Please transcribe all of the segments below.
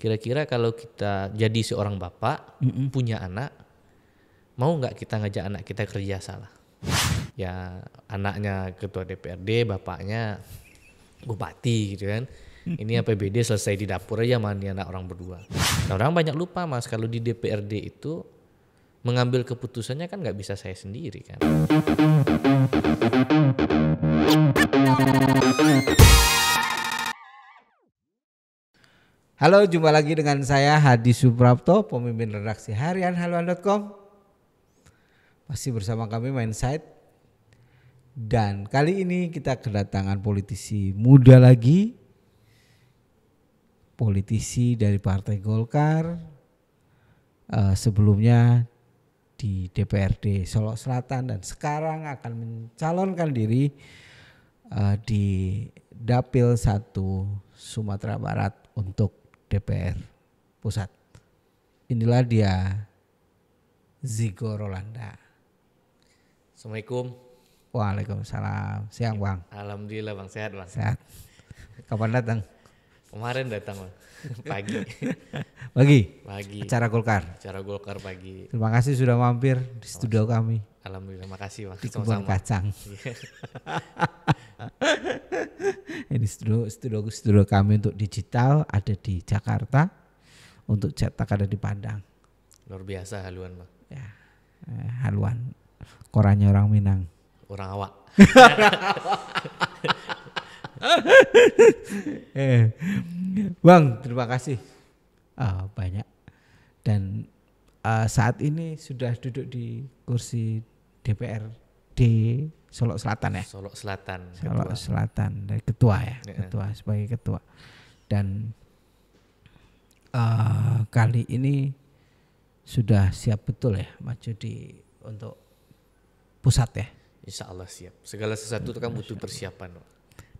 Kira-kira kalau kita jadi seorang bapak, punya anak, mau nggak kita ngajak anak kita kerja salah? Ya anaknya ketua DPRD, bapaknya bupati gitu kan. Ini APBD selesai di dapur aja mandi anak orang berdua. Nah, orang banyak lupa Mas, kalau di DPRD itu mengambil keputusannya kan nggak bisa saya sendiri kan. Halo, jumpa lagi dengan saya Hadi Suprapto, pemimpin redaksi harian haluan.com. Masih bersama kami Mindsight. Dan kali ini kita kedatangan politisi muda lagi. Politisi dari Partai Golkar. Sebelumnya di DPRD Solok Selatan dan sekarang akan mencalonkan diri di Dapil 1 Sumatera Barat untuk DPR Pusat. Inilah dia, Zigo Rolanda. Assalamualaikum. Waalaikumsalam. Siang Bang. Alhamdulillah Bang, sehat Bang. Sehat. Kapan datang? Kemarin datang Bang, pagi. Pagi. Acara Golkar. Acara Golkar pagi. Terima kasih sudah mampir di studio kami. Alhamdulillah, makasih Bang. Di Kebun Kacang. Ini studio kami untuk digital ada di Jakarta, untuk cetak ada di Padang. Luar biasa haluan Bang. Ya, haluan. Korannya orang Minang. Orang awak. Bang, terima kasih banyak. Dan saat ini sudah duduk di kursi DPRD Solok Selatan ya. Solok Selatan. Solok Selatan dari ketua ya, ketua sebagai ketua. Dan kali ini sudah siap betul ya maju untuk pusat ya. Insya Allah siap. Segala sesuatu itu kan butuh persiapan.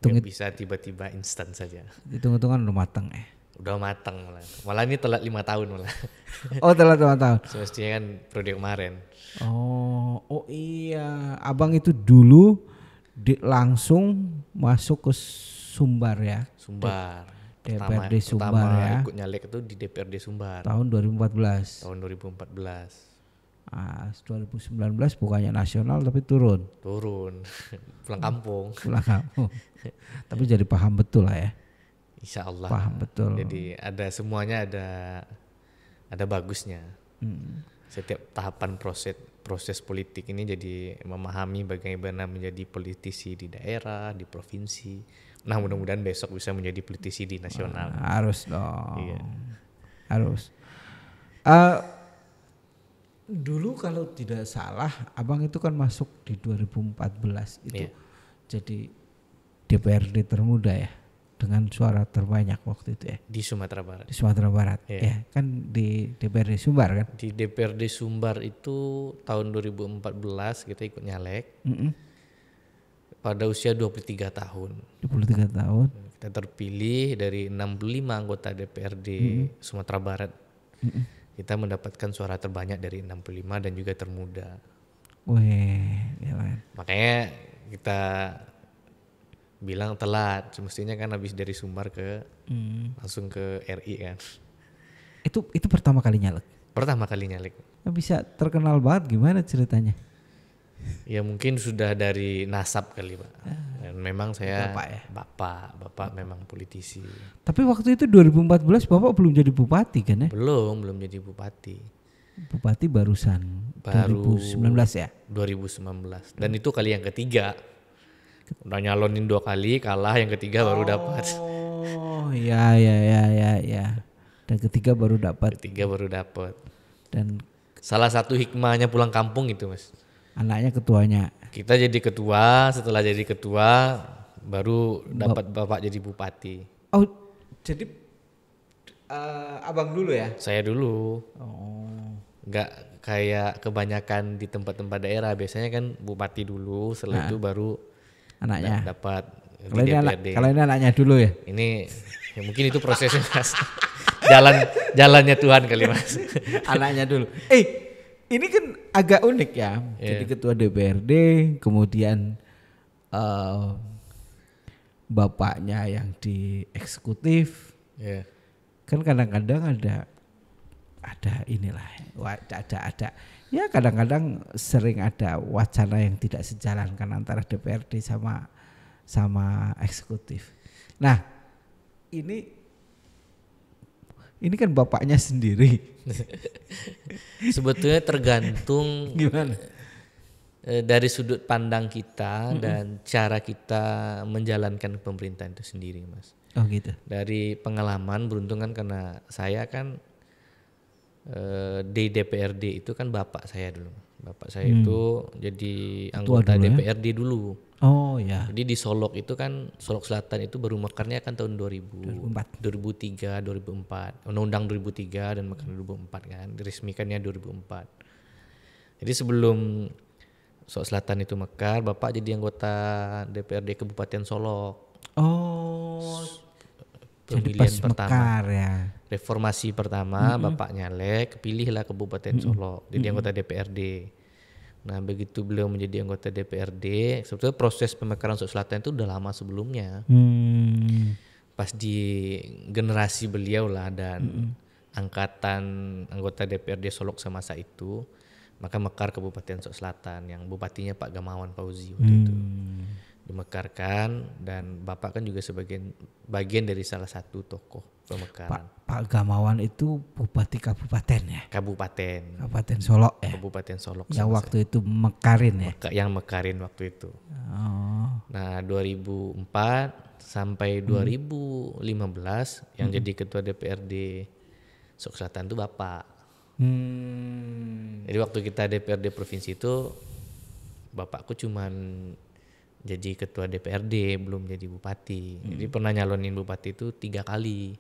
Nggak bisa tiba-tiba instan saja. Hitung-hitungan udah matang ya. Udah matang malah. Malah ini telat 5 tahun malah. Oh telat 5 tahun. Semestinya kan periode kemarin. Oh iya. Abang itu dulu langsung masuk ke Sumbar ya. Sumbar. DPRD Sumbar ya. Ikut nyalek itu di DPRD Sumbar. Tahun 2014. Tahun 2014. 2019 bukannya nasional tapi turun. Pulang kampung. Tapi jadi paham betul lah ya. Insya Allah. Paham betul. Jadi ada semuanya ada bagusnya. Setiap tahapan proses politik ini jadi memahami bagaimana menjadi politisi di daerah, di provinsi. Nah mudah-mudahan besok bisa menjadi politisi di nasional. Harus dong. Iya. Harus. Dulu kalau tidak salah abang itu kan masuk di 2014 itu jadi DPRD termuda ya dengan suara terbanyak waktu itu ya di Sumatera Barat. Di Sumatera Barat ya kan di DPRD Sumbar kan. Di DPRD Sumbar itu tahun 2014 kita ikut nyalek pada usia 23 tahun. 23 tahun. Kita terpilih dari 65 anggota DPRD Sumatera Barat. Kita mendapatkan suara terbanyak dari 65 dan juga termuda. Wih, ya kan. Makanya kita bilang telat, semestinya kan habis dari Sumbar ke langsung ke RI kan. Itu pertama kali nyalek. Pertama kali nyalek. Bisa terkenal banget, gimana ceritanya? Ya mungkin sudah dari nasab kali Pak. Dan memang saya bapak memang politisi. Tapi waktu itu 2014 Bapak belum jadi bupati kan ya? Belum jadi bupati. Bupati baru 2019 ya? 2019. Dan itu kali yang ketiga. Udah nyalonin 2 kali, kalah, yang ketiga baru dapat. Oh ya. Dan ketiga baru dapat. Dan salah satu hikmahnya pulang kampung itu Mas. Anaknya ketuanya. Kita jadi ketua, setelah jadi ketua baru dapat bapak jadi bupati. Oh, jadi abang dulu ya? Saya dulu. Oh. Enggak kayak kebanyakan di tempat-tempat daerah, biasanya kan bupati dulu, setelah itu baru anaknya dapat DPRD. Kalau ini anaknya dulu ya? Ini ya mungkin itu prosesnya Mas. Jalannya Tuhan kali Mas. Anaknya dulu. Ini kan agak unik ya. Jadi ketua DPRD, kemudian bapaknya yang di eksekutif, Kan kadang-kadang ada inilah, ada ya kadang-kadang sering ada wacana yang tidak sejalankan antara DPRD sama eksekutif. Nah, ini kan bapaknya sendiri. Sebetulnya tergantung Gimana? dari sudut pandang kita dan cara kita menjalankan pemerintahan itu sendiri, Mas. Oh gitu. Dari pengalaman beruntung kan karena saya kan di DPRD itu kan bapak saya dulu. Bapak saya itu jadi anggota dulu ya? DPRD dulu. Oh ya. Jadi di Solok itu kan Solok Selatan itu baru mekarnya kan tahun 2003, 2004. Undang-Undang 2003 dan mekarnya 2004 kan. Diresmikannya 2004. Jadi sebelum Solok Selatan itu mekar, bapak jadi anggota DPRD Kabupaten Solok. Oh. Jadi Pemilihan pas pertama. mekar ya. Reformasi pertama bapak nyalek, kepilihlah Kabupaten Solok jadi anggota DPRD. Nah begitu beliau menjadi anggota DPRD, sebetulnya proses pemekaran Solok Selatan itu udah lama sebelumnya. Pas di generasi beliau lah dan angkatan anggota DPRD Solok semasa itu, maka mekar Kabupaten Solok Selatan yang bupatinya Pak Gamawan Fauzi waktu itu. Dimekarkan dan bapak kan juga bagian dari salah satu tokoh pemekaran. Pak Gamawan itu bupati kabupaten ya. Kabupaten Solok ya. Kabupaten Solok Yang waktu itu mekarin ya. yang mekarin waktu itu. Oh. Nah 2004 sampai 2015 yang jadi ketua DPRD Solok Selatan itu bapak. Jadi waktu kita DPRD provinsi itu bapakku cuman jadi ketua DPRD belum jadi bupati. Jadi pernah nyalonin bupati itu 3 kali.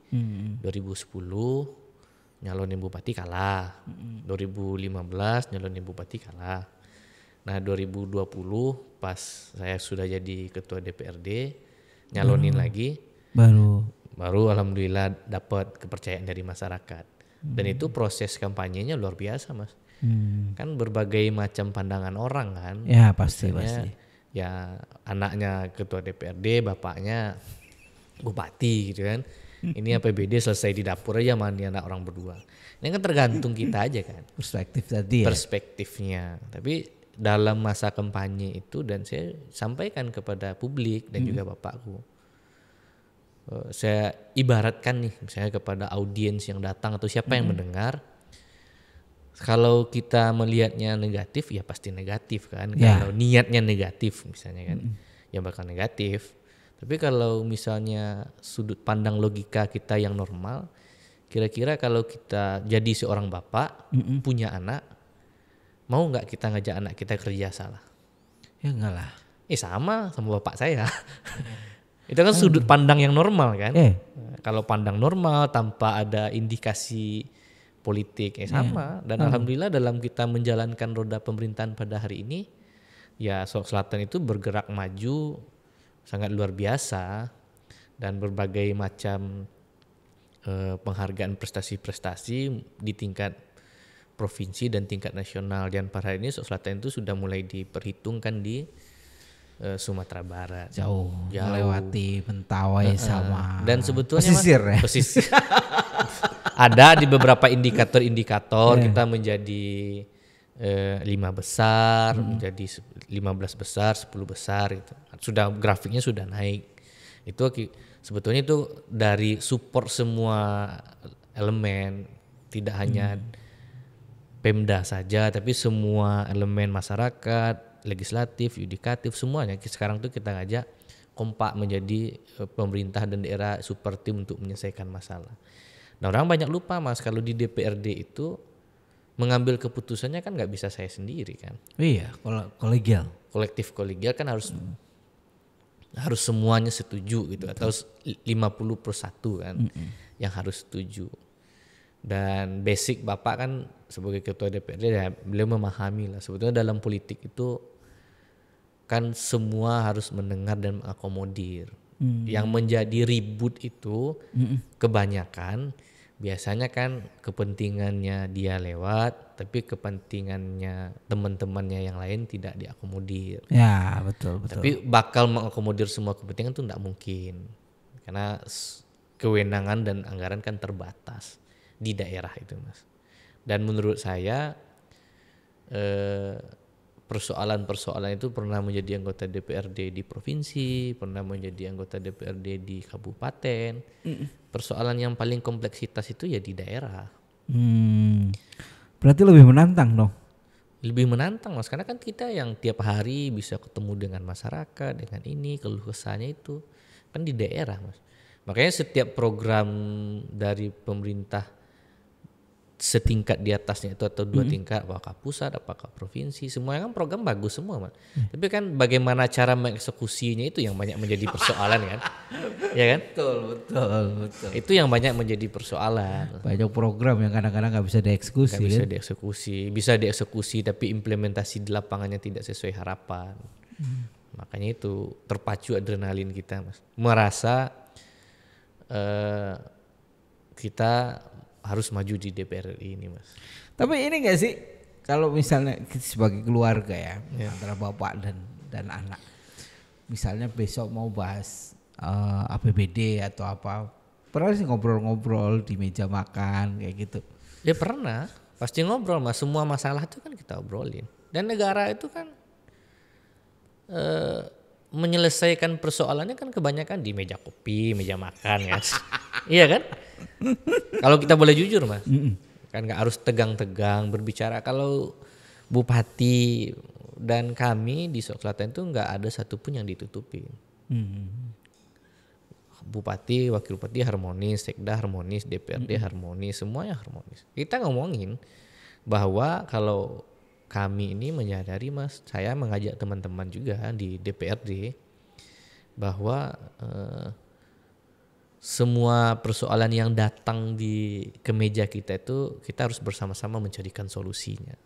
2010 nyalonin bupati kalah. 2015 nyalonin bupati kalah. Nah 2020 pas saya sudah jadi ketua DPRD nyalonin lagi. Baru alhamdulillah dapat kepercayaan dari masyarakat. Dan itu proses kampanyenya luar biasa, Mas. Kan berbagai macam pandangan orang kan. Ya pasti. Ya anaknya ketua DPRD, bapaknya bupati gitu kan. Ini APBD selesai di dapur aja mandi anak orang berdua. Ini kan tergantung kita aja kan. Perspektif tadi ya. Perspektifnya. Tapi dalam masa kampanye itu dan saya sampaikan kepada publik dan juga bapakku. Saya ibaratkan nih misalnya kepada audiens yang datang atau siapa yang mendengar. Kalau kita melihatnya negatif ya pasti negatif kan. Kalau niatnya negatif misalnya kan ya bakal negatif. Tapi kalau misalnya sudut pandang logika kita yang normal, kira-kira kalau kita jadi seorang bapak punya anak, mau nggak kita ngajak anak kita kerja salah? Ya enggak lah. Sama bapak saya. Itu kan sudut pandang yang normal kan. Kalau pandang normal tanpa ada indikasi politik sama dan alhamdulillah dalam kita menjalankan roda pemerintahan pada hari ini ya Solok Selatan itu bergerak maju sangat luar biasa dan berbagai macam penghargaan prestasi-prestasi di tingkat provinsi dan tingkat nasional dan pada hari ini Solok Selatan itu sudah mulai diperhitungkan di Sumatera Barat jauh. Melewati Mentawai sama dan sebetulnya pesisir ya. Ada di beberapa indikator kita menjadi 5 besar, menjadi 15 besar, 10 besar gitu. Sudah grafiknya sudah naik. Itu sebetulnya itu dari support semua elemen, tidak hanya Pemda saja tapi semua elemen masyarakat, legislatif, yudikatif semuanya sekarang tuh kita ngajak kompak menjadi pemerintah dan daerah super tim untuk menyelesaikan masalah. Nah orang banyak lupa Mas kalau di DPRD itu mengambil keputusannya kan nggak bisa saya sendiri kan. Iya, kolegial. Kolektif kolegial kan harus semuanya setuju gitu. Betul. Atau 50+1 kan yang harus setuju. Dan basic Bapak kan sebagai ketua DPRD ya beliau memahami lah sebetulnya dalam politik itu kan semua harus mendengar dan mengakomodir. Yang menjadi ribut itu kebanyakan biasanya kan kepentingannya dia lewat, tapi kepentingannya teman-temannya yang lain tidak diakomodir. Ya betul. Tapi bakal mengakomodir semua kepentingan itu tidak mungkin, karena kewenangan dan anggaran kan terbatas di daerah itu Mas. Dan menurut saya persoalan-persoalan itu pernah menjadi anggota DPRD di provinsi, pernah menjadi anggota DPRD di kabupaten. Persoalan yang paling kompleksitas itu ya di daerah. Berarti lebih menantang dong. Lebih menantang Mas, karena kan kita yang tiap hari bisa ketemu dengan masyarakat, dengan ini, keluh kesahnya itu kan di daerah Mas. Makanya setiap program dari pemerintah setingkat di atasnya itu atau 2 tingkat, apakah pusat, apakah provinsi, semuanya kan program bagus semua Mas. Tapi kan bagaimana cara mengeksekusinya itu yang banyak menjadi persoalan kan. Ya kan? Betul. Itu yang banyak menjadi persoalan. Banyak program yang kadang-kadang nggak bisa dieksekusi. Nggak bisa dieksekusi, bisa dieksekusi tapi implementasi di lapangannya tidak sesuai harapan. Makanya itu terpacu adrenalin kita Mas. Merasa kita harus maju di DPR RI ini Mas. Tapi ini nggak sih kalau misalnya sebagai keluarga ya, antara bapak dan anak, misalnya besok mau bahas APBD atau apa, pernah sih ngobrol-ngobrol di meja makan kayak gitu? Ya pernah, pasti ngobrol Mas. Semua masalah itu kan kita obrolin. Dan negara itu kan menyelesaikan persoalannya kan kebanyakan di meja kopi, meja makan ya. Iya kan? Kalau kita boleh jujur Mas, kan nggak harus tegang-tegang berbicara. Kalau bupati dan kami di Sulawesi Selatan itu nggak ada satupun yang ditutupin. Bupati, wakil bupati harmonis, sekda harmonis, DPRD harmonis, semuanya harmonis. Kita ngomongin bahwa kalau kami ini menyadari Mas, saya mengajak teman-teman juga di DPRD bahwa semua persoalan yang datang ke meja kita itu kita harus bersama-sama mencarikan solusinya.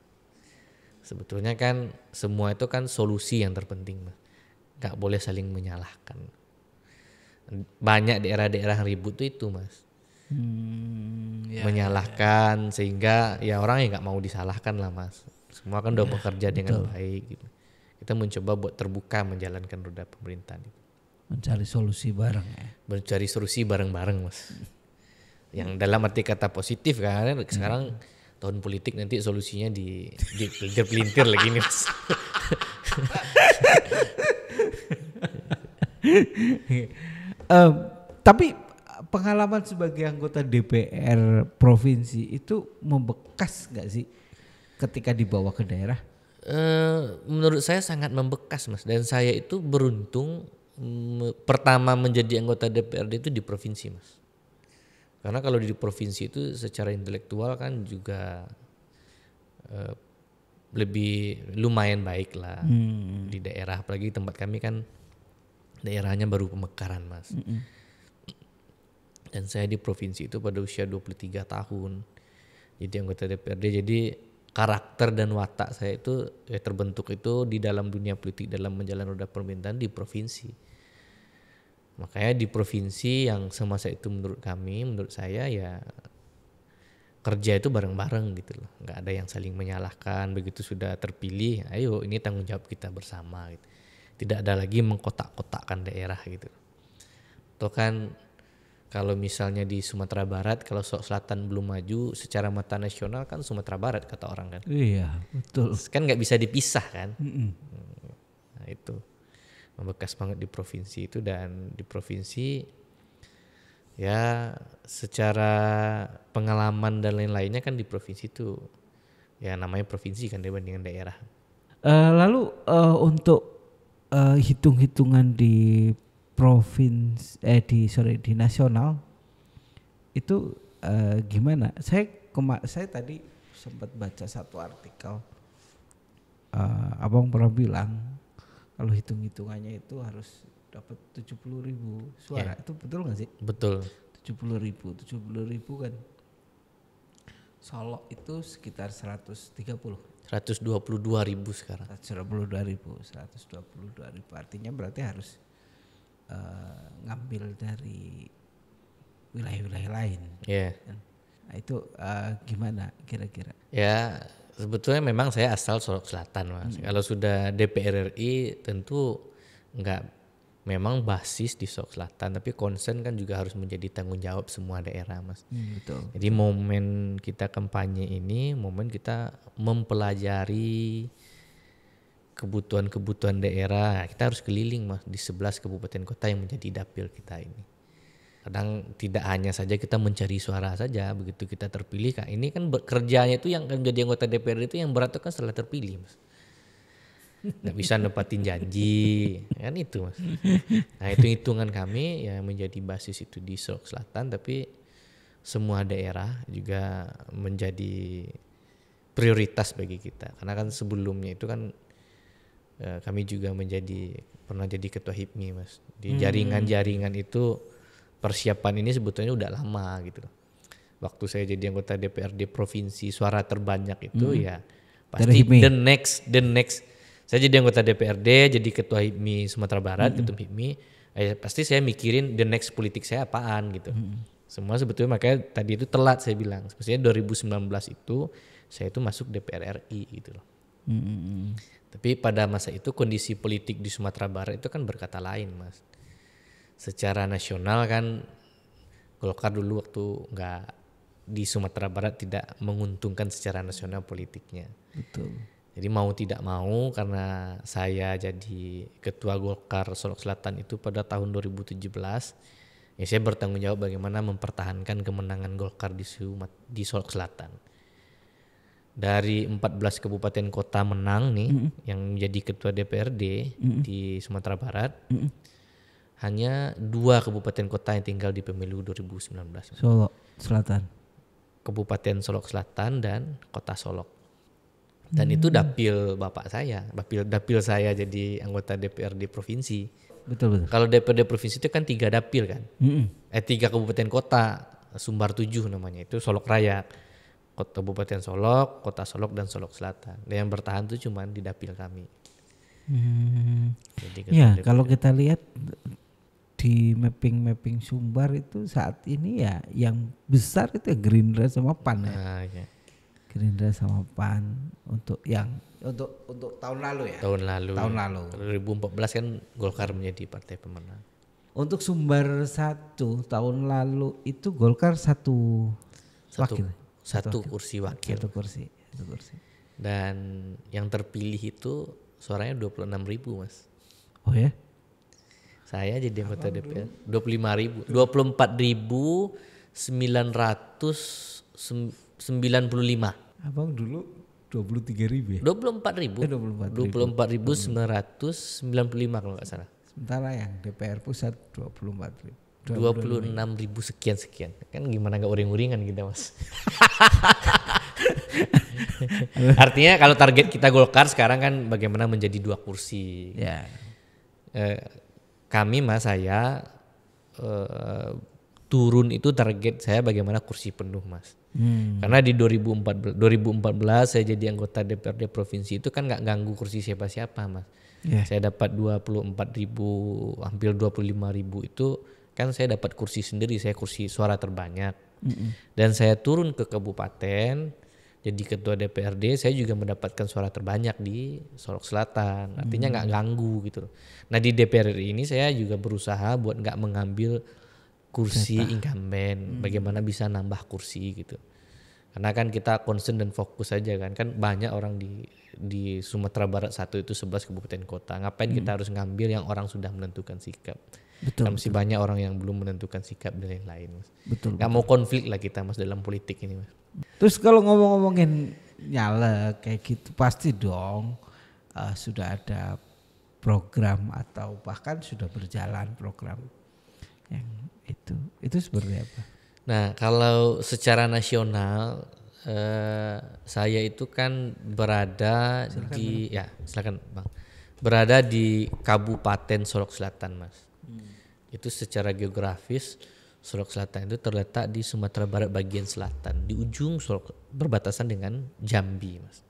Sebetulnya kan semua itu kan solusi yang terpenting Mas. Gak boleh saling menyalahkan. Banyak daerah-daerah yang ribut itu Mas. Menyalahkan sehingga ya orang yang gak mau disalahkan lah Mas. Semua kan udah bekerja dengan baik gitu. Kita mencoba buat terbuka menjalankan roda pemerintahan itu. Mencari solusi bareng ya. Mencari solusi bareng-bareng Mas. Yang dalam arti kata positif kan. Sekarang tahun politik nanti solusinya di pelintir lagi nih Mas. Tapi pengalaman sebagai anggota DPR provinsi itu membekas nggak sih ketika dibawa ke daerah? Menurut saya sangat membekas Mas. Dan saya itu beruntung pertama menjadi anggota DPRD itu di provinsi Mas. Karena kalau di provinsi itu secara intelektual kan juga lebih lumayan baik lah di daerah. Apalagi tempat kami kan daerahnya baru pemekaran Mas. Dan saya di provinsi itu pada usia 23 tahun. Jadi anggota DPRD, jadi karakter dan watak saya itu terbentuk itu di dalam dunia politik dalam menjalankan roda pemerintahan di provinsi. Makanya di provinsi yang semasa itu menurut saya ya kerja itu bareng-bareng gitu loh. Nggak ada yang saling menyalahkan. Begitu sudah terpilih, ayo ini tanggung jawab kita bersama gitu. Tidak ada lagi mengkotak-kotakkan daerah gitu. Atau kan kalau misalnya di Sumatera Barat, kalau Selatan belum maju secara mata nasional kan Sumatera Barat kata orang kan. Iya betul. Kan nggak bisa dipisah kan. Nah itu membekas banget di provinsi itu. Dan di provinsi ya secara pengalaman dan lain-lainnya kan di provinsi itu ya namanya provinsi kan dibandingkan daerah. Lalu untuk hitung-hitungan di provinsi di nasional itu gimana? Saya tadi sempat baca satu artikel, abang pernah bilang kalau hitung-hitungannya itu harus dapat 70.000 suara. Itu betul nggak sih? Betul. 70.000 kan Solo itu sekitar 122.000 sekarang. 122.000 artinya berarti harus ngambil dari wilayah-wilayah lain. Nah itu gimana kira-kira? Ya sebetulnya memang saya asal Sulawesi Selatan Mas. Kalau sudah DPR RI tentu nggak memang basis di Sulawesi Selatan, tapi concern kan juga harus menjadi tanggung jawab semua daerah, Mas. Betul. Jadi momen kita kampanye ini momen kita mempelajari kebutuhan-kebutuhan daerah. Kita harus keliling, Mas, di 11 kabupaten kota yang menjadi dapil kita ini. Kadang tidak hanya saja kita mencari suara saja, begitu kita terpilih, Kak. Ini kan kerjanya itu yang menjadi anggota DPRD itu yang berat itu kan setelah terpilih, Mas. Nggak bisa nempatin janji, kan itu, Mas. Nah, hitung-hitungan kami ya menjadi basis itu di Sulawesi Selatan, tapi semua daerah juga menjadi prioritas bagi kita. Karena kan sebelumnya itu kan kami juga pernah jadi ketua HIPMI, Mas. Di jaringan-jaringan itu persiapan ini sebetulnya udah lama gitu. Waktu saya jadi anggota DPRD provinsi suara terbanyak itu ya pasti the next saya jadi anggota DPRD, jadi ketua HIPMI Sumatera Barat, ketua HIPMI, pasti saya mikirin the next politik saya apaan gitu. Semua sebetulnya makanya tadi itu telat saya bilang. Sebenarnya 2019 itu saya itu masuk DPR RI gitu loh. Tapi pada masa itu kondisi politik di Sumatera Barat itu kan berkata lain, Mas. Secara nasional kan Golkar dulu waktu nggak di Sumatera Barat tidak menguntungkan secara nasional politiknya. Betul. Jadi mau tidak mau karena saya jadi ketua Golkar Sulawesi Selatan itu pada tahun 2017, ya saya bertanggung jawab bagaimana mempertahankan kemenangan Golkar di Sulawesi Selatan. Dari 14 kabupaten kota menang nih yang menjadi ketua DPRD di Sumatera Barat. Hanya 2 kabupaten kota yang tinggal di pemilu 2019. Solo Selatan. Kabupaten Solok Selatan dan Kota Solok. Dan itu dapil bapak saya, dapil saya jadi anggota DPRD provinsi. Betul. Kalau DPRD provinsi itu kan 3 dapil kan. 3 kabupaten kota, Sumbar 7 namanya, itu Solok Raya. Kabupaten Solok, Kota Solok dan Solok Selatan. Dan yang bertahan itu cuma di dapil kami. Jadi ya, kalau kita lihat di mapping Sumbar itu saat ini ya yang besar itu ya Gerindra sama PAN ya. Ya. Gerindra sama PAN untuk tahun lalu ya. Tahun lalu. 2014 2014 kan Golkar menjadi partai pemenang. Untuk Sumbar 1 tahun lalu itu Golkar satu wakil. Satu kursi wakil. Satu kursi. Dan yang terpilih itu suaranya 26.000, Mas. Oh ya? Saya jadi anggota DPR 25.000, 24.995. Abang dulu 23.000 ya? 24.995 kalau nggak salah. Sementara yang DPR pusat 24.000. 26.000 sekian. Kan gimana nggak uring-uringan kita, Mas. Artinya kalau target kita Golkar sekarang kan bagaimana menjadi 2 kursi. Ya. Kami, Mas, saya turun itu target saya bagaimana kursi penuh, Mas. Karena di 2014 saya jadi anggota DPRD provinsi itu kan nggak ganggu kursi siapa-siapa, Mas. Yeah. Saya dapat 24.000, hampir 25.000 itu kan saya dapat kursi sendiri, saya kursi suara terbanyak. Dan saya turun ke kabupaten jadi ketua DPRD, saya juga mendapatkan suara terbanyak di Solok Selatan. Artinya nggak ganggu gitu. Nah di DPR ini saya juga berusaha buat nggak mengambil kursi incumbent, bagaimana bisa nambah kursi gitu. Karena kan kita concern dan fokus saja kan banyak orang di Sumatera Barat 1 itu 11 kabupaten kota. Ngapain kita harus ngambil yang orang sudah menentukan sikap? Betul, kan masih banyak orang yang belum menentukan sikap dan lain-lain, Mas. Betul. Gak mau konflik lah kita, Mas, dalam politik ini, Mas. Terus kalau ngomongin nyalek kayak gitu pasti dong sudah ada program atau bahkan sudah berjalan program yang itu seperti apa? Nah kalau secara nasional saya itu kan berada silakan Bang, berada di Kabupaten Solok Selatan, Mas. Itu secara geografis Solok Selatan itu terletak di Sumatera Barat bagian selatan, di ujung Solok, berbatasan dengan Jambi, Mas.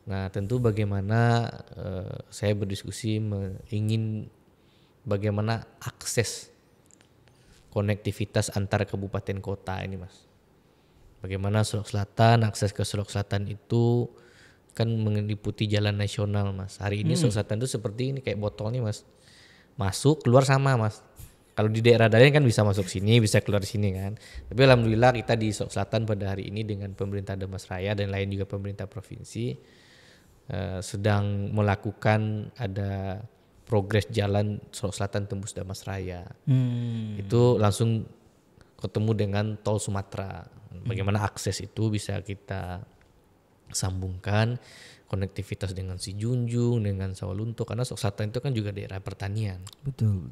Nah tentu bagaimana saya berdiskusi ingin bagaimana akses konektivitas antar kabupaten kota ini, Mas. Bagaimana Solok Selatan, akses ke Solok Selatan itu kan meliputi jalan nasional, Mas. Hari ini Solok Selatan itu seperti ini kayak botol nih, Mas. masuk keluar sama Mas. Kalau di daerah lain kan bisa masuk sini, bisa keluar sini kan. Tapi alhamdulillah kita di Solok Selatan pada hari ini dengan pemerintah Damasraya dan lain juga pemerintah provinsi sedang melakukan ada progres jalan Solok Selatan tembus Damasraya. Itu langsung ketemu dengan tol Sumatera. Bagaimana akses itu bisa kita sambungkan, konektivitas dengan Sijunjung, dengan Sawalunto, karena Solok Selatan itu kan juga daerah pertanian. Betul.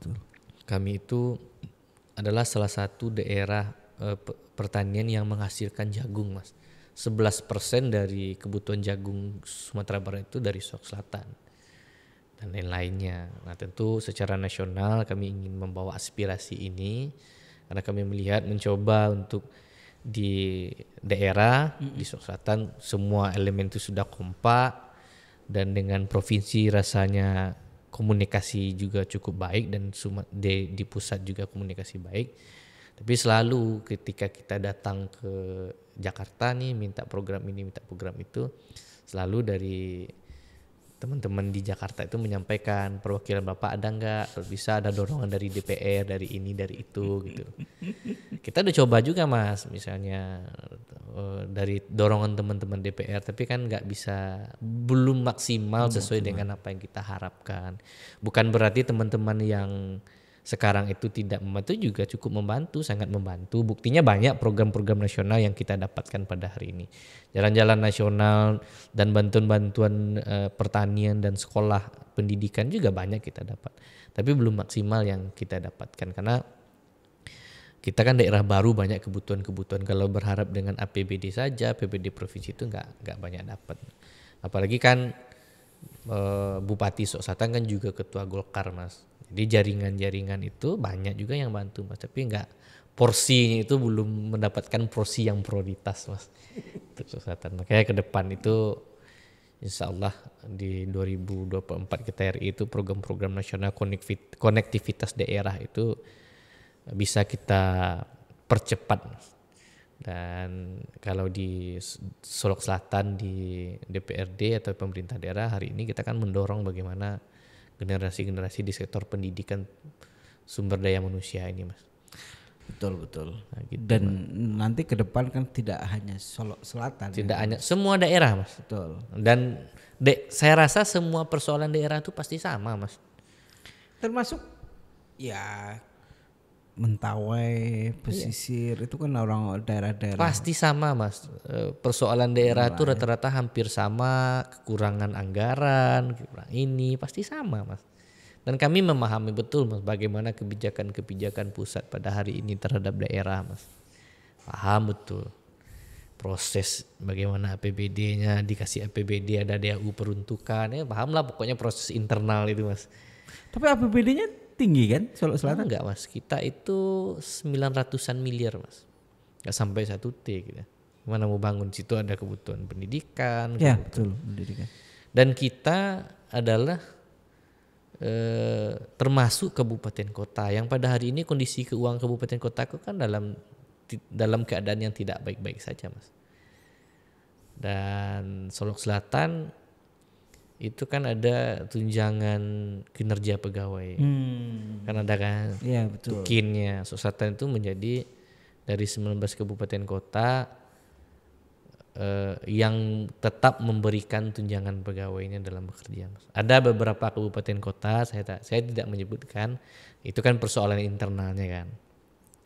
Kami itu adalah salah satu daerah pertanian yang menghasilkan jagung, Mas. 11% dari kebutuhan jagung Sumatera Barat itu dari Solok Selatan dan lain-lainnya. Nah, tentu secara nasional kami ingin membawa aspirasi ini karena kami melihat mencoba untuk di daerah di Solok Selatan semua elemen itu sudah kompak dan dengan provinsi rasanya komunikasi juga cukup baik dan di pusat juga komunikasi baik. Tapi selalu ketika kita datang ke Jakarta nih minta program ini, minta program itu, selalu dari teman-teman di Jakarta itu menyampaikan perwakilan Bapak ada enggak, kalau bisa ada dorongan dari DPR, dari ini, dari itu gitu. Kita udah coba juga Mas, misalnya dari dorongan teman-teman DPR, tapi kan nggak bisa, belum maksimal sesuai dengan apa yang kita harapkan. Bukan berarti teman-teman yang sekarang itu tidak membantu, juga cukup membantu, sangat membantu. Buktinya banyak program-program nasional yang kita dapatkan pada hari ini. Jalan-jalan nasional dan bantuan-bantuan pertanian dan sekolah pendidikan juga banyak kita dapat. Tapi belum maksimal yang kita dapatkan karena kita kan daerah baru, banyak kebutuhan-kebutuhan. Kalau berharap dengan APBD saja, APBD provinsi itu nggak banyak dapat. Apalagi kan Bupati Solok Selatan kan juga ketua Golkar Mas. Jadi jaringan-jaringan itu banyak juga yang bantu Mas. Tapi porsinya itu belum mendapatkan porsi yang prioritas Mas. Untuk Solok Selatan. Makanya ke depan itu insya Allah di 2024 kita RI itu program-program nasional konektivitas daerah itu bisa kita percepat. Dan kalau di Solok Selatan di DPRD atau pemerintah daerah hari ini kita kan mendorong bagaimana generasi-generasi di sektor pendidikan sumber daya manusia ini Mas. Betul. Nah, gitu, dan Mas. Nanti ke depan kan tidak hanya Solok Selatan. Tidak hanya, semua daerah Mas. Betul. Dan saya rasa semua persoalan daerah itu pasti sama Mas. Termasuk ya Mentawai, pesisir itu kan orang daerah-daerah. Pasti sama Mas. Persoalan daerah itu rata-rata hampir sama, kekurangan anggaran, ini pasti sama Mas. Dan kami memahami betul Mas bagaimana kebijakan-kebijakan pusat pada hari ini terhadap daerah Mas. Paham betul. Proses bagaimana APBD-nya, dikasih APBD ada DAU peruntukan, ya paham lah pokoknya proses internal itu Mas. Tapi APBD-nya tinggi kan Solok Selatan? Enggak Mas, kita itu 900-an miliar Mas. Enggak sampai 1 T gitu. Gimana mau bangun situ ada kebutuhan pendidikan. Ya betul, pendidikan. Dan kita adalah termasuk kabupaten kota yang pada hari ini kondisi keuangan kabupaten kota itu kan dalam keadaan yang tidak baik-baik saja Mas. Dan Solok Selatan itu kan ada tunjangan kinerja pegawai. Kan ada kan? Iya betul. Tukinnya. Solok Selatan itu menjadi dari 19 kabupaten kota yang tetap memberikan tunjangan pegawainya dalam bekerja. Ada beberapa kabupaten kota saya tidak menyebutkan, itu kan persoalan internalnya kan.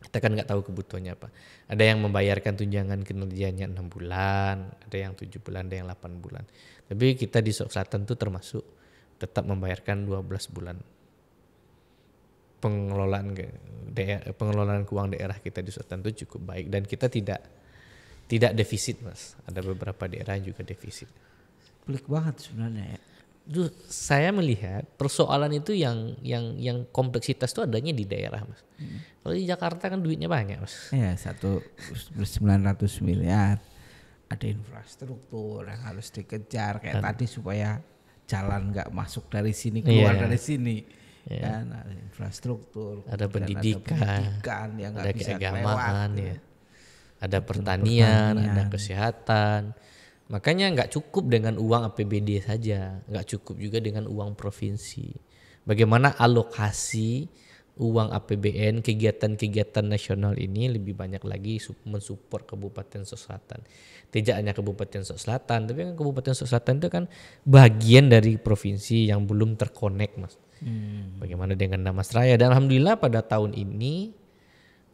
Kita kan nggak tahu kebutuhannya apa. Ada yang membayarkan tunjangan kinerjanya 6 bulan, ada yang 7 bulan, ada yang 8 bulan. Tapi kita di Solok Selatan itu termasuk tetap membayarkan 12 bulan. Pengelolaan keuangan daerah kita di Solok Selatan itu cukup baik dan kita tidak defisit Mas. Ada beberapa daerah yang juga defisit. Pelik banget sebenarnya ya. Saya melihat persoalan itu yang kompleksitas itu adanya di daerah Mas. Kalau di Jakarta kan duitnya banyak Mas. Ya 900 miliar. Ada infrastruktur yang harus dikejar kayak tadi supaya jalan nggak masuk dari sini keluar dari sini. Kan ada infrastruktur, ada pendidikan yang ada bisa keagamaan lewat, ya. Ada pertanian, ada kesehatan. Makanya nggak cukup dengan uang APBD saja, nggak cukup juga dengan uang provinsi. bagaimana alokasi uang APBN kegiatan-kegiatan nasional ini lebih banyak lagi mensupport Kabupaten Solok Selatan. Tidak hanya Kabupaten Solok Selatan, tapi kan Kabupaten Solok Selatan itu kan bagian dari provinsi yang belum terkonek, Mas. Bagaimana dengan Damasraya? Dan alhamdulillah pada tahun ini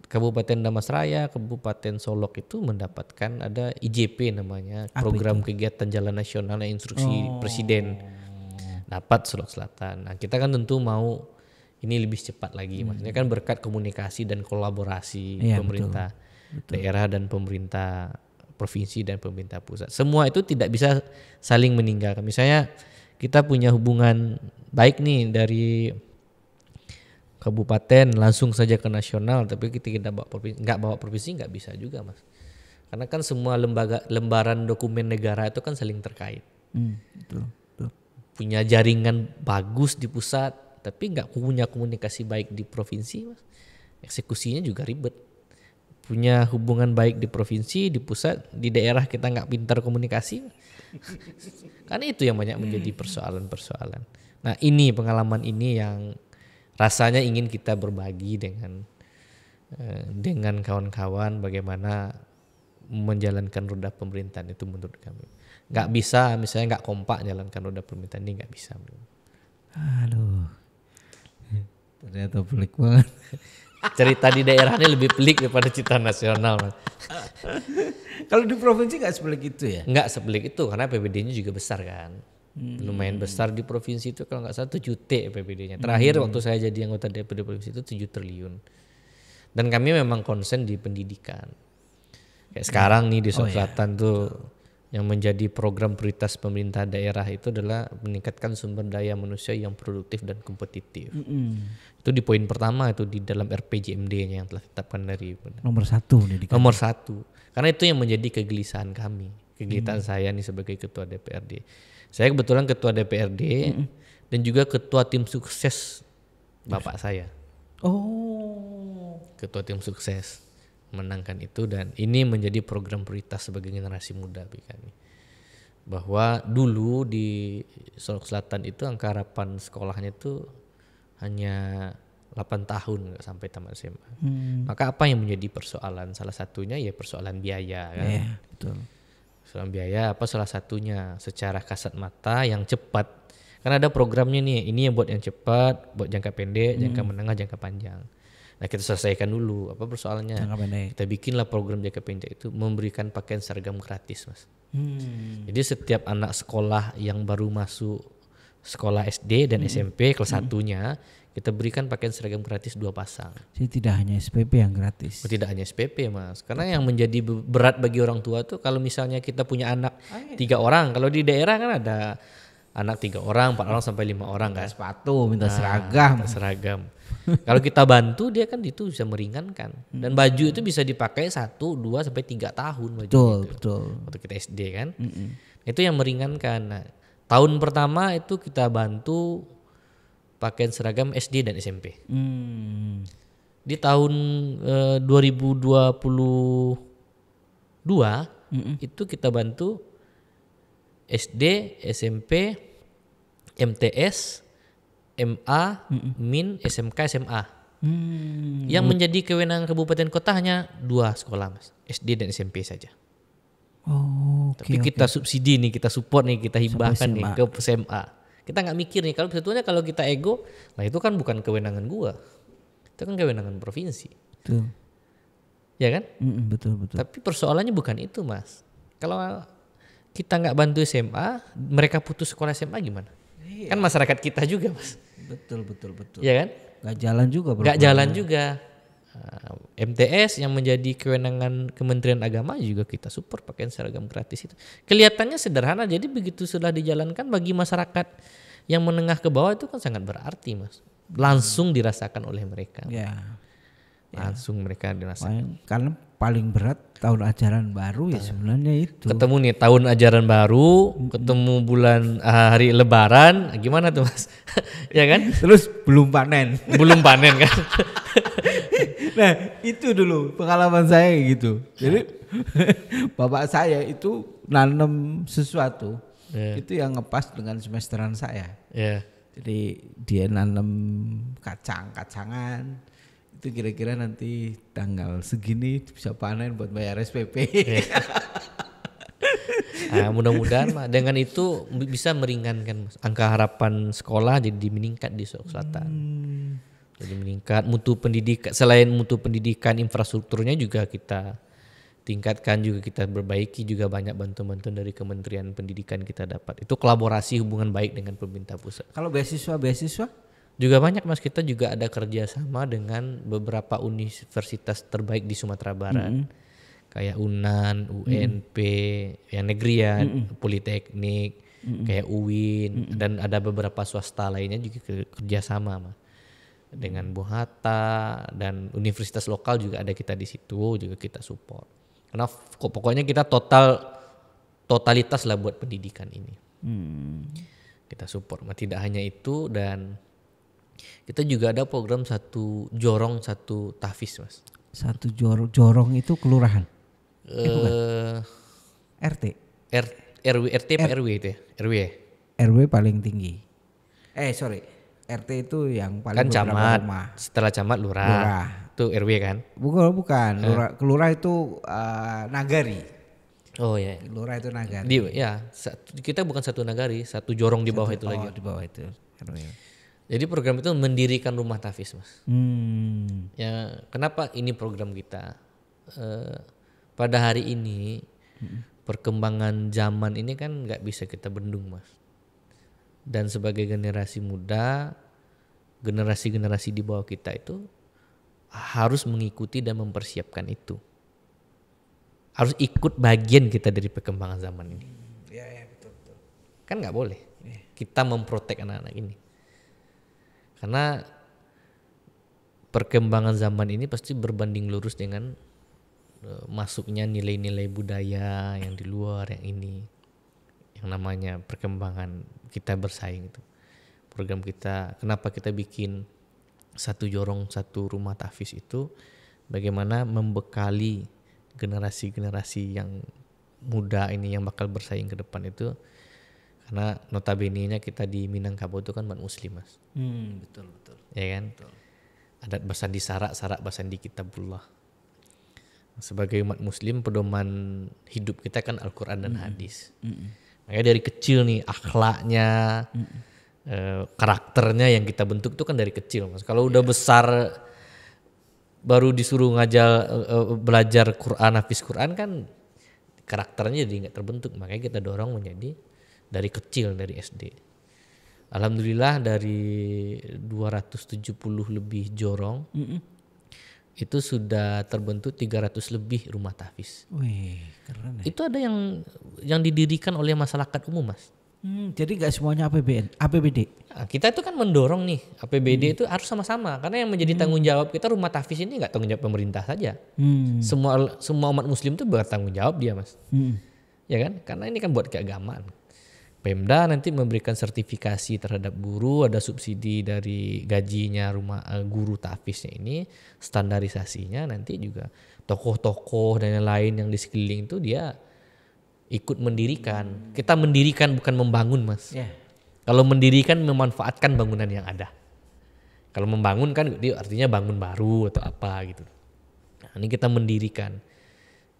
Kabupaten Damasraya, Kabupaten Solok itu mendapatkan ada IJP namanya, program kegiatan jalan nasional instruksi Presiden. Dapat Solok Selatan. Nah, kita kan tentu mau ini lebih cepat lagi, maksudnya kan berkat komunikasi dan kolaborasi pemerintah daerah dan pemerintah provinsi dan pemerintah pusat. Semua itu tidak bisa saling meninggalkan. Misalnya kita punya hubungan baik nih dari kabupaten langsung saja ke nasional, tapi kita nggak bawa provinsi nggak bisa juga, Mas. Karena kan semua lembaran dokumen negara itu kan saling terkait. Betul. Punya jaringan bagus di pusat, tapi nggak punya komunikasi baik di provinsi, Mas. Eksekusinya juga ribet. Punya hubungan baik di provinsi, di pusat, di daerah kita nggak pintar komunikasi. Karena itu yang banyak menjadi persoalan-persoalan. Nah, ini pengalaman ini yang rasanya ingin kita berbagi dengan kawan-kawan bagaimana menjalankan roda pemerintahan itu menurut kami. Nggak bisa, misalnya nggak kompak jalankan roda pemerintahan ini, nggak bisa. Aduh, ternyata pelik banget. Cerita di daerah ini lebih pelik daripada cerita nasional, Mas. Kalau di provinsi nggak sepelik itu ya? Nggak sepelik itu karena APBD-nya juga besar kan. Lumayan besar di provinsi itu, kalau nggak salah 7 T APBD-nya. Terakhir waktu saya jadi anggota DPD provinsi itu 7 triliun. Dan kami memang konsen di pendidikan. Kayak sekarang nih di Solok Selatan tuh yang menjadi program prioritas pemerintah daerah itu adalah meningkatkan sumber daya manusia yang produktif dan kompetitif. Itu di poin pertama itu di dalam RPJMD-nya yang telah ditetapkan dari nomor 1 nih. Nomor 1. Karena itu yang menjadi kegelisahan kami, kegelisahan saya nih sebagai ketua DPRD. Saya kebetulan ketua DPRD dan juga ketua tim sukses bapak saya. Ketua tim sukses menangkan itu, dan ini menjadi program prioritas sebagai generasi muda bagi kami. Bahwa dulu di Solok Selatan itu angka harapan sekolahnya itu hanya 8 tahun nggak sampai tamat SMA. Maka apa yang menjadi persoalan? Salah satunya ya persoalan biaya kan. Iya, betul. Persoalan biaya apa salah satunya? Secara kasat mata yang cepat. Karena ada programnya nih, ini yang buat yang cepat, buat jangka pendek, jangka menengah, jangka panjang. Nah, kita selesaikan dulu apa persoalannya. Kita bikinlah program jangka pendek itu memberikan pakaian seragam gratis, Mas. Jadi setiap anak sekolah yang baru masuk sekolah SD dan SMP kelas 1-nya kita berikan pakaian seragam gratis 2 pasang. Jadi tidak hanya SPP yang gratis. Tidak hanya SPP, Mas. Karena yang menjadi berat bagi orang tua tuh kalau misalnya kita punya anak 3 orang. Kalau di daerah kan ada anak 3 orang, 4 orang sampai 5 orang kan. Sepatu, minta seragam. Seragam. Kalau kita bantu dia kan itu bisa meringankan. Dan baju itu bisa dipakai 1, 2 sampai 3 tahun baju Betul. Waktu kita SD kan. Itu yang meringankan. Nah, tahun pertama itu kita bantu pakaian seragam SD dan SMP. Di tahun 2022 itu kita bantu SD, SMP, MTS, MA, MIN, SMK, SMA. Yang menjadi kewenangan kabupaten kota hanya 2 sekolah, Mas. SD dan SMP saja. Tapi kita subsidi nih, kita support nih, kita hibahkan nih ke SMA. Kita nggak mikir nih, kalau sebetulnya kalau kita ego, nah itu kan bukan kewenangan gua. Itu kan kewenangan provinsi. Betul. Ya kan? Betul. Tapi persoalannya bukan itu, Mas. Kalau kita nggak bantu SMA, mereka putus sekolah SMA gimana? Kan masyarakat kita juga, Mas. Betul. Ya kan? Gak jalan juga. Gak jalan juga. MTS yang menjadi kewenangan Kementerian Agama juga kita support pakaian seragam gratis itu. Kelihatannya sederhana, jadi begitu sudah dijalankan bagi masyarakat yang menengah ke bawah itu kan sangat berarti, Mas. Langsung dirasakan oleh mereka. Langsung mereka dirasakan. Karena paling berat tahun ajaran baru ya sebenarnya itu. Ketemu nih tahun ajaran baru, ketemu bulan hari Lebaran, gimana tuh, Mas? Ya kan? Terus belum panen kan? Nah itu dulu pengalaman saya gitu. Jadi bapak saya itu nanam sesuatu itu yang ngepas dengan semesteran saya. Jadi dia nanam kacang-kacangan itu kira-kira nanti tanggal segini bisa panen buat bayar SPP. Nah, mudah-mudahan Mas, dengan itu bisa meringankan Mas. Angka harapan sekolah jadi meningkat di Sulawesi Selatan. Jadi meningkat mutu pendidikan, selain mutu pendidikan infrastrukturnya juga kita tingkatkan, juga kita perbaiki, juga banyak bantuan-bantuan dari Kementerian Pendidikan kita dapat. Itu kolaborasi hubungan baik dengan pemerintah pusat. Kalau beasiswa Juga banyak Mas, kita juga ada kerjasama dengan beberapa universitas terbaik di Sumatera Barat. Kayak UNAN, UNP, yang negeri ya, Politeknik, kayak UIN, dan ada beberapa swasta lainnya juga kerjasama Mas. Dengan Bung Hatta dan universitas lokal juga ada kita di situ, juga kita support. Karena pokoknya kita totalitas lah buat pendidikan ini. Kita support. Tidak hanya itu, dan kita juga ada program satu jorong satu tahfiz Mas. Satu jorong itu kelurahan. RT. RW, RT apa RW itu ya? RW ya? RW paling tinggi. RT itu yang paling Kan camat, rumah. setelah camat lurah. Itu RW kan? Bukan. Kelurah itu nagari. Oh ya. Lurah itu nagari. Kita bukan satu nagari, satu jorong di bawah itu lagi. Di bawah itu. RW. Jadi program itu mendirikan rumah tahfiz Mas. Ya, kenapa ini program kita? Pada hari ini perkembangan zaman ini kan nggak bisa kita bendung Mas. Dan sebagai generasi muda, generasi-generasi di bawah kita itu harus mengikuti dan mempersiapkan itu. Harus ikut bagian kita dari perkembangan zaman ini. Ya betul. Kan nggak boleh kita memprotek anak-anak ini. Karena perkembangan zaman ini pasti berbanding lurus dengan masuknya nilai-nilai budaya yang di luar yang ini. Yang namanya perkembangan kita bersaing itu. Program kita, kenapa kita bikin satu jorong satu rumah tahfiz itu, bagaimana membekali generasi-generasi yang muda ini yang bakal bersaing ke depan itu. Karena notabene-nya kita di Minangkabau itu kan umat muslim Mas. Betul. Ya kan? Betul. Adat basandi sarak basandi kitabullah. Sebagai umat muslim, pedoman hidup kita kan Al-Quran dan hadis. Makanya dari kecil nih akhlaknya, karakternya yang kita bentuk itu kan dari kecil Mas. Kalau udah besar baru disuruh belajar Quran, hafiz Quran kan karakternya jadi nggak terbentuk. Makanya kita dorong menjadi dari kecil, dari SD. Alhamdulillah dari 270 lebih jorong itu sudah terbentuk 300 lebih rumah tahfiz. Wih, keren ya. Itu ada yang didirikan oleh masyarakat umum Mas. Jadi nggak semuanya APBD. Nah, kita itu kan mendorong nih APBD itu harus sama-sama, karena yang menjadi tanggung jawab kita rumah tahfiz ini nggak tanggung jawab pemerintah saja. Semua umat muslim itu bertanggung jawab dia Mas. Ya kan? Karena ini kan buat keagamaan. Pemda nanti memberikan sertifikasi terhadap guru, ada subsidi dari gajinya guru tahfiznya ini, standarisasinya nanti juga tokoh-tokoh dan lain yang di sekeliling itu dia ikut mendirikan. Kita mendirikan bukan membangun Mas. Kalau mendirikan memanfaatkan bangunan yang ada. Kalau membangun kan dia artinya bangun baru atau apa gitu. Nah, ini kita mendirikan.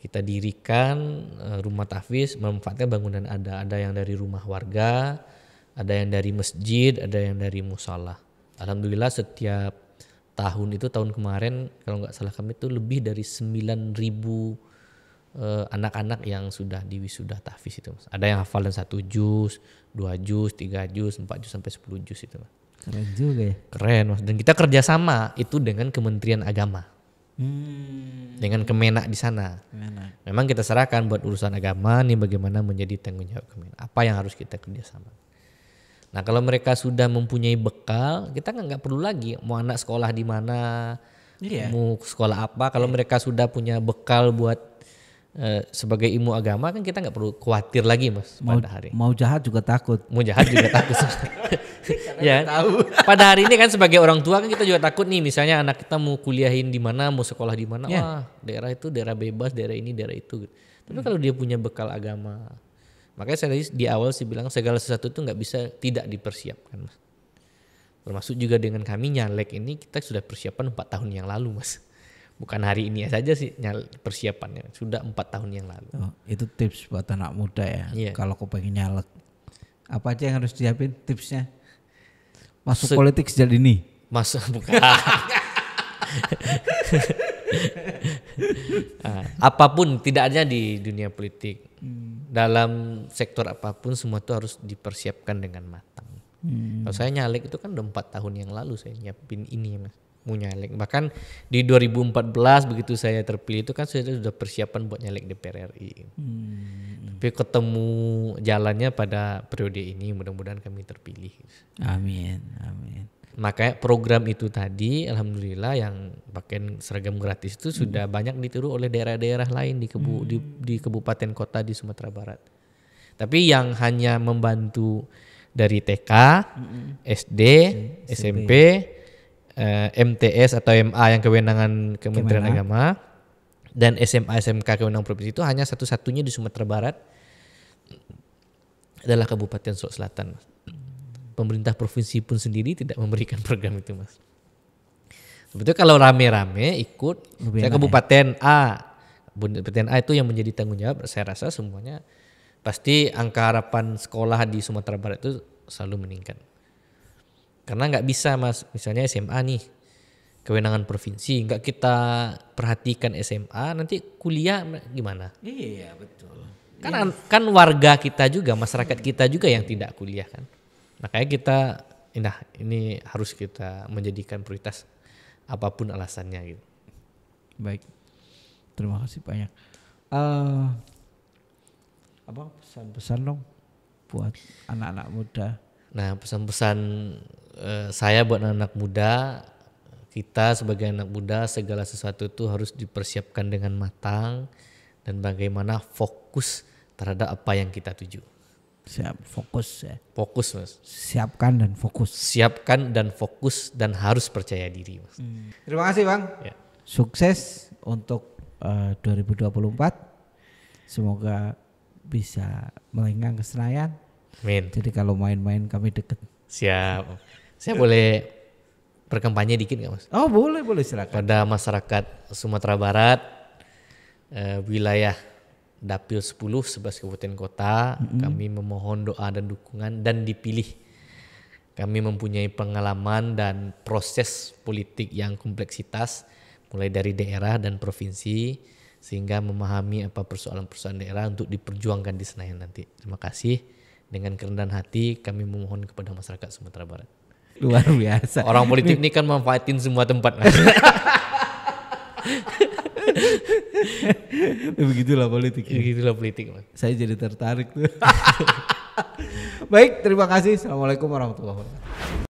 Kita dirikan rumah tahfiz memanfaatkan bangunan ada yang dari rumah warga, ada yang dari masjid, ada yang dari musala. Alhamdulillah setiap tahun itu, tahun kemarin kalau nggak salah kami itu lebih dari 9.000 anak-anak yang sudah diwisuda tahfiz itu Mas. Ada yang hafal dan 1 juz, 2 juz, 3 juz, 4 juz sampai 10 juz itu Mas. Keren juga ya. Keren Mas. Dan kita kerjasama itu dengan Kementerian Agama. Dengan Kemenak di sana. Memang kita serahkan buat urusan agama nih bagaimana menjadi tanggung jawab Kemenak. Apa yang harus kita kerjasama. Nah kalau mereka sudah mempunyai bekal, kita nggak perlu lagi mau anak sekolah di mana, mau sekolah apa. Kalau mereka sudah punya bekal buat sebagai ilmu agama kan kita nggak perlu khawatir lagi Mas. Mau jahat juga takut. Mau jahat juga takut. Ya. Pada hari ini kan sebagai orang tua kan kita juga takut nih, misalnya anak kita mau kuliahin di mana, mau sekolah di mana, wah daerah itu daerah bebas, daerah ini daerah itu. Tapi kalau dia punya bekal agama, makanya saya di awal sih bilang segala sesuatu itu nggak bisa tidak dipersiapkan Mas. Termasuk juga dengan kami nyalek ini kita sudah persiapan 4 tahun yang lalu Mas. Bukan hari ini saja sih persiapannya, sudah 4 tahun yang lalu. Oh, itu tips buat anak muda ya. Iya. Kalau kau pengen nyalek, apa aja yang harus disiapin tipsnya? Masuk politik sejak dini. Masuk bukan. Apapun tidak hanya di dunia politik. Dalam sektor apapun semua itu harus dipersiapkan dengan matang. Kalau saya nyalek itu kan udah 4 tahun yang lalu saya nyiapin ini Mas. Mau nyalek. Bahkan di 2014 begitu saya terpilih itu kan saya sudah persiapan buat nyalek DPR RI. Tapi ketemu jalannya pada periode ini, mudah-mudahan kami terpilih. Amin, amin. Makanya program itu tadi alhamdulillah yang pakaian seragam gratis itu sudah banyak ditiru oleh daerah-daerah lain di kabupaten kota di Sumatera Barat. Tapi yang hanya membantu dari TK, SD, SMP, MTS atau MA yang kewenangan Kementerian Agama dan SMA SMK kewenangan provinsi itu hanya satu-satunya di Sumatera Barat adalah Kabupaten Solok Selatan. Pemerintah provinsi pun sendiri tidak memberikan program itu Mas. Sebetulnya kalau rame-rame ikut saya Kabupaten A. Kabupaten A itu yang menjadi tanggung jawab, saya rasa semuanya pasti angka harapan sekolah di Sumatera Barat itu selalu meningkat. Karena nggak bisa Mas, misalnya SMA nih kewenangan provinsi, nggak kita perhatikan SMA, nanti kuliah gimana? Iya betul. Kan warga kita juga, masyarakat kita juga yang tidak kuliah kan. Makanya kita, ini harus kita menjadikan prioritas apapun alasannya gitu. Baik, terima kasih banyak. Apa pesan-pesan dong buat anak-anak muda? Nah pesan-pesan saya buat anak muda, kita sebagai anak muda segala sesuatu itu harus dipersiapkan dengan matang dan bagaimana fokus terhadap apa yang kita tuju. Siap, fokus ya. Fokus Mas. Siapkan dan fokus. Siapkan dan fokus dan harus percaya diri Mas. Terima kasih Bang. Ya. Sukses untuk 2024. Semoga bisa melenggang ke Senayan. Amin. Jadi kalau main-main kami deket. Siap. Saya boleh berkampanye dikit nggak Mas? Oh boleh silakan. Pada masyarakat Sumatera Barat, wilayah Dapil 10, 11 kabupaten kota, kami memohon doa dan dukungan dan dipilih. Kami mempunyai pengalaman dan proses politik yang kompleksitas, mulai dari daerah dan provinsi, sehingga memahami apa persoalan-persoalan daerah untuk diperjuangkan di Senayan nanti. Terima kasih. Dengan kerendahan hati kami memohon kepada masyarakat Sumatera Barat. Luar biasa. Orang politik ini kan manfaatin semua tempat. Begitulah politik. Begitulah politik Mas. Saya jadi tertarik tuh. Baik, terima kasih. Assalamualaikum warahmatullahi wabarakatuh.